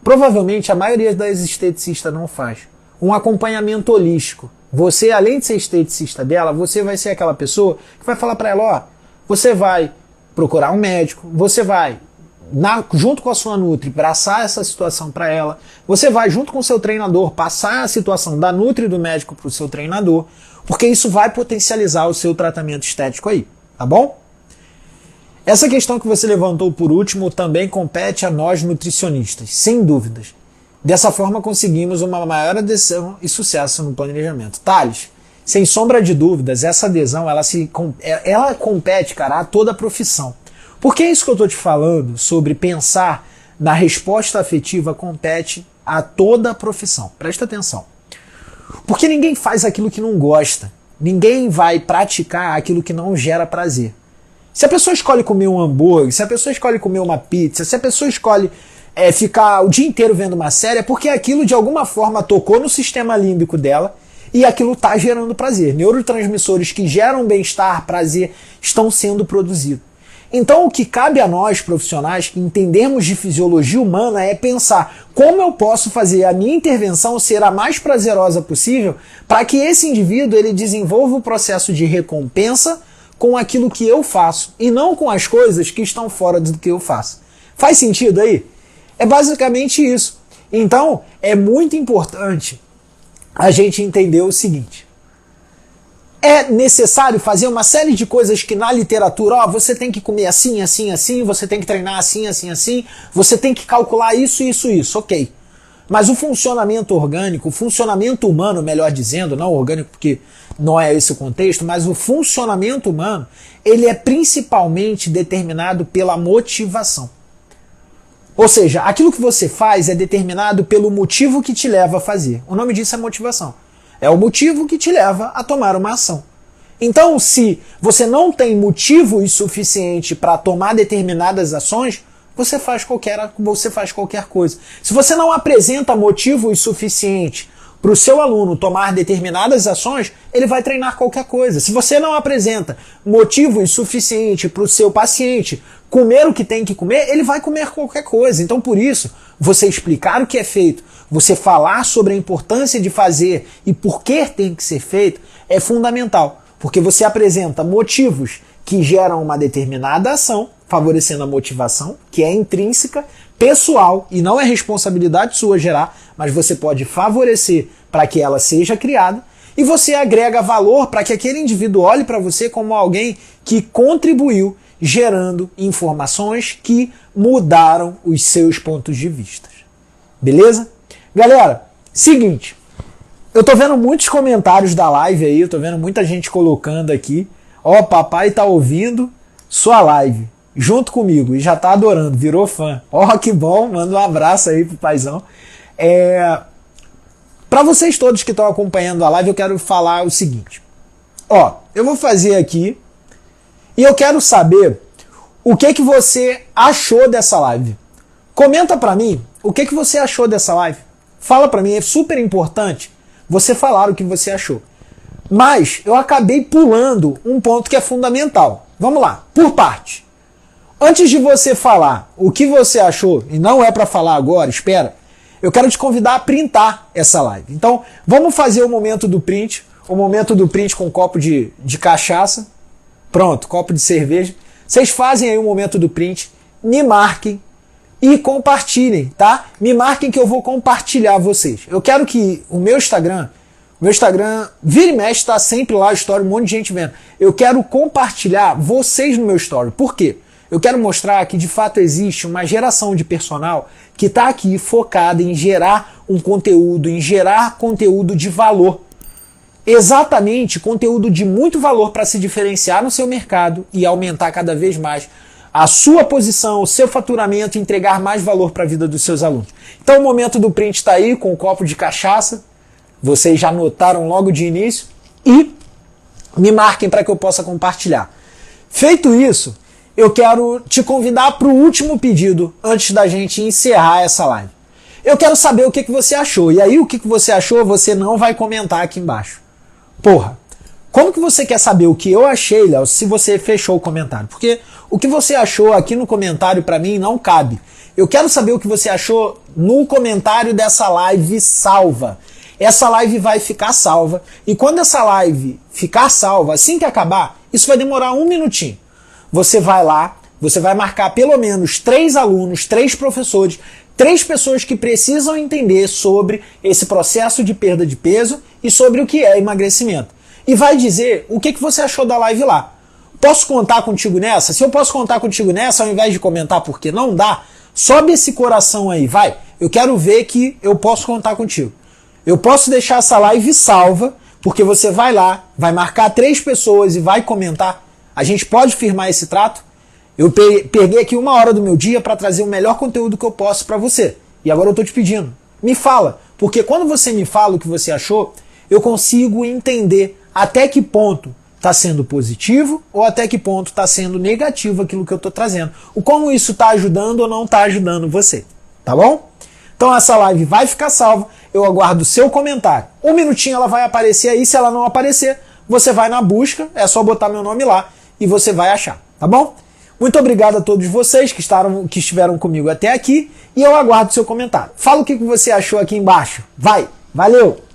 Provavelmente a maioria das esteticistas não faz. Um acompanhamento holístico. Você, além de ser esteticista dela, você vai ser aquela pessoa que vai falar para ela, você vai procurar um médico, você vai junto com a sua Nutri, passar essa situação para ela. Você vai, junto com o seu treinador, passar a situação da Nutri e do médico para o seu treinador, porque isso vai potencializar o seu tratamento estético aí, tá bom? Essa questão que você levantou por último também compete a nós nutricionistas, sem dúvidas. Dessa forma conseguimos uma maior adesão e sucesso no planejamento. Thales, sem sombra de dúvidas, essa adesão, ela compete, cara, a toda a profissão. Por que é isso que eu tô te falando sobre pensar na resposta afetiva compete a toda a profissão? Presta atenção. Porque ninguém faz aquilo que não gosta. Ninguém vai praticar aquilo que não gera prazer. Se a pessoa escolhe comer um hambúrguer, se a pessoa escolhe comer uma pizza, se a pessoa escolhe ficar o dia inteiro vendo uma série, é porque aquilo de alguma forma tocou no sistema límbico dela e aquilo está gerando prazer. Neurotransmissores que geram bem-estar, prazer, estão sendo produzidos. Então o que cabe a nós, profissionais, que entendemos de fisiologia humana, é pensar como eu posso fazer a minha intervenção ser a mais prazerosa possível para que esse indivíduo ele desenvolva o processo de recompensa com aquilo que eu faço e não com as coisas que estão fora do que eu faço. Faz sentido aí? É basicamente isso. Então, é muito importante a gente entender o seguinte. É necessário fazer uma série de coisas que na literatura, você tem que comer assim, assim, assim, você tem que treinar assim, assim, assim, você tem que calcular isso, isso, isso, ok. Mas o funcionamento orgânico, o funcionamento humano, melhor dizendo, não orgânico porque não é esse o contexto, mas o funcionamento humano, ele é principalmente determinado pela motivação. Ou seja, aquilo que você faz é determinado pelo motivo que te leva a fazer. O nome disso é motivação. É o motivo que te leva a tomar uma ação. Então, se você não tem motivo suficiente para tomar determinadas ações, você faz qualquer coisa. Se você não apresenta motivo suficiente para o seu aluno tomar determinadas ações, ele vai treinar qualquer coisa. Se você não apresenta motivo suficiente para o seu paciente comer o que tem que comer, ele vai comer qualquer coisa. Então, por isso, você explicar o que é feito, você falar sobre a importância de fazer e por que tem que ser feito é fundamental, porque você apresenta motivos que geram uma determinada ação, favorecendo a motivação, que é intrínseca, pessoal, e não é responsabilidade sua gerar, mas você pode favorecer para que ela seja criada, e você agrega valor para que aquele indivíduo olhe para você como alguém que contribuiu gerando informações que mudaram os seus pontos de vista. Beleza? Galera, seguinte, eu tô vendo muitos comentários da live aí, eu tô vendo muita gente colocando aqui, ó, papai tá ouvindo sua live, junto comigo, e já tá adorando, virou fã. Ó, que bom, manda um abraço aí pro paizão. Para vocês todos que estão acompanhando a live, eu quero falar o seguinte. Ó, eu vou fazer aqui e eu quero saber o que você achou dessa live. Comenta para mim o que você achou dessa live. Fala para mim, é super importante você falar o que você achou. Mas eu acabei pulando um ponto que é fundamental. Vamos lá, por parte. Antes de você falar o que você achou, e não é para falar agora, espera, eu quero te convidar a printar essa live. Então, vamos fazer o momento do print com um copo de cachaça. Pronto, copo de cerveja. Vocês fazem aí o momento do print, me marquem e compartilhem, tá? Me marquem que eu vou compartilhar vocês. Eu quero que o meu Instagram, vira e mexe, tá sempre lá, story, um monte de gente vendo. Eu quero compartilhar vocês no meu story. Por quê? Eu quero mostrar que de fato existe uma geração de personal que está aqui focada em gerar um conteúdo, em gerar conteúdo de valor. Exatamente, conteúdo de muito valor para se diferenciar no seu mercado e aumentar cada vez mais a sua posição, o seu faturamento e entregar mais valor para a vida dos seus alunos. Então o momento do print está aí com um copo de cachaça, vocês já notaram logo de início, e me marquem para que eu possa compartilhar. Feito isso, eu quero te convidar para o último pedido antes da gente encerrar essa live. Eu quero saber o que você achou. E aí o que você achou você não vai comentar aqui embaixo. Porra, como que você quer saber o que eu achei, Léo, se você fechou o comentário? Porque o que você achou aqui no comentário para mim não cabe. Eu quero saber o que você achou no comentário dessa live salva. Essa live vai ficar salva. E quando essa live ficar salva, assim que acabar, isso vai demorar 1 minutinho. Você vai lá, você vai marcar pelo menos 3 alunos, 3 professores, 3 pessoas que precisam entender sobre esse processo de perda de peso e sobre o que é emagrecimento. E vai dizer o que você achou da live lá. Posso contar contigo nessa? Se eu posso contar contigo nessa, ao invés de comentar porque não dá, sobe esse coração aí, vai. Eu quero ver que eu posso contar contigo. Eu posso deixar essa live salva Porque você vai lá, vai marcar 3 pessoas e vai comentar. A gente pode firmar esse trato? Eu peguei aqui 1 hora do meu dia para trazer o melhor conteúdo que eu posso para você. E agora eu tô te pedindo, me fala. Porque quando você me fala o que você achou, eu consigo entender até que ponto está sendo positivo ou até que ponto está sendo negativo aquilo que eu estou trazendo. O como isso está ajudando ou não está ajudando você. Tá bom? Então essa live vai ficar salva. Eu aguardo o seu comentário. 1 minutinho ela vai aparecer aí. Se ela não aparecer, você vai na busca. É só botar meu nome lá e você vai achar. Tá bom? Muito obrigado a todos vocês que estiveram comigo até aqui. E eu aguardo o seu comentário. Fala o que você achou aqui embaixo. Vai! Valeu!